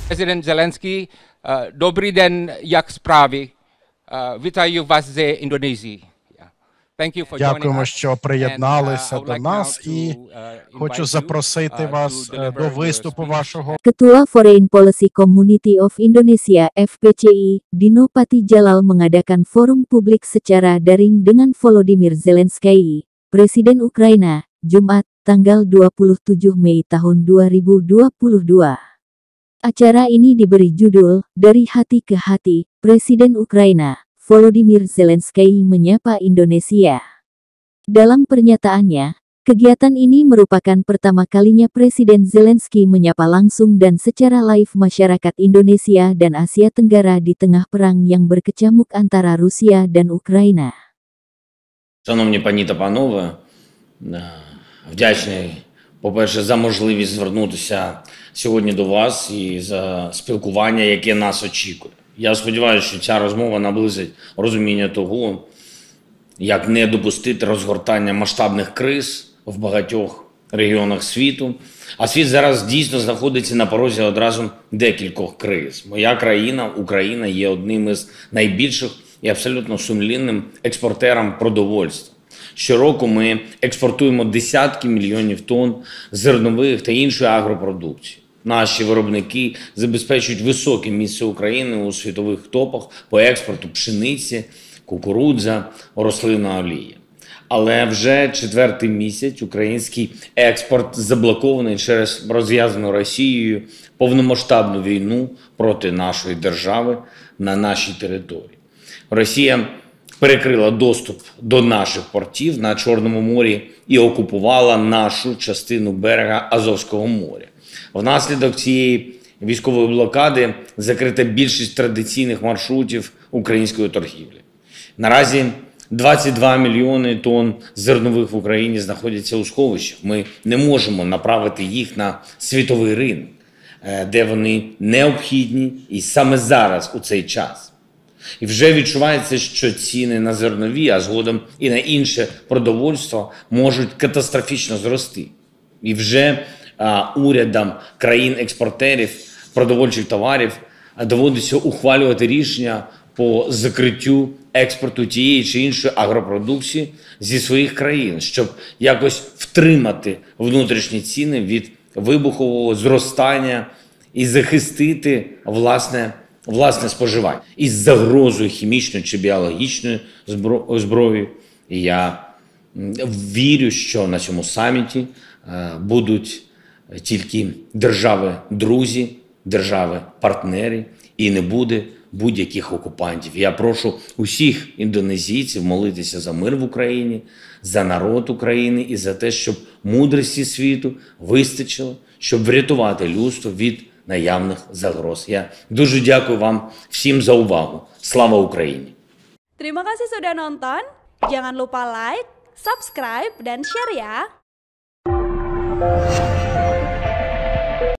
President Zelensky, dobrý den, jak справи? Вітаю вас з Індонезії. Дякуємо, що приєдналися до нас, і хочу запросити вас до виступу вашого. Ketua Foreign Policy Community of Indonesia (FPCI), Dino Patijalal mengadakan forum publik secara daring dengan Volodymyr Zelensky, Presiden Ukraina, Jumat, tanggal 27 Mei tahun 2022. Acara ini diberi judul, Dari Hati ke Hati, Presiden Ukraina, Volodymyr Zelensky menyapa Indonesia. Dalam pernyataannya, kegiatan ini merupakan pertama kalinya Presiden Zelensky menyapa langsung dan secara live masyarakat Indonesia dan Asia Tenggara di tengah perang yang berkecamuk antara Rusia dan Ukraina. Шановні пані та панове, вдячний, по-перше, за можливість звернутися сьогодні до вас і за спілкування, яке нас очікує. Я сподіваюся, що ця розмова наблизить розуміння того, як не допустити розгортання масштабних криз в багатьох регіонах світу. А світ зараз дійсно знаходиться на порозі одразу декількох криз. Моя країна, Україна, є одним із найбільших і абсолютно сумлінним експортером продовольства. Щороку ми експортуємо десятки мільйонів тонн зернових та іншої агропродукції. Наші виробники забезпечують високе місце України у світових топах по експорту пшениці, кукурудза, рослинна олія. Але вже четвертий місяць український експорт заблокований через розв'язану Росією повномасштабну війну проти нашої держави на нашій території. Росія перекрила доступ до наших портів на Чорному морі і окупувала нашу частину берега Азовського моря. Внаслідок цієї військової блокади закрита більшість традиційних маршрутів української торгівлі. Наразі 22 мільйони тонн зернових в Україні знаходяться у сховищах. Ми не можемо направити їх на світовий ринок, де вони необхідні і саме зараз, у цей час. І вже відчувається, що ціни на зернові, а згодом і на інше продовольство можуть катастрофічно зрости. І вже урядам країн-експортерів продовольчих товарів доводиться ухвалювати рішення по закриттю експорту тієї чи іншої агропродукції зі своїх країн, щоб якось втримати внутрішні ціни від вибухового зростання і захистити власне споживання. Із загрозою хімічної чи біологічної зброї. І я вірю, що на цьому саміті будуть тільки держави-друзі, держави-партнери і не буде будь-яких окупантів. Я прошу усіх індонезійців молитися за мир в Україні, за народ України і за те, щоб мудрості світу вистачило, щоб врятувати людство від наявних загроз. Я дуже дякую вам всім за увагу. Слава Україні! Terima kasih sudah nonton. Jangan lupa like, subscribe, dan share ya.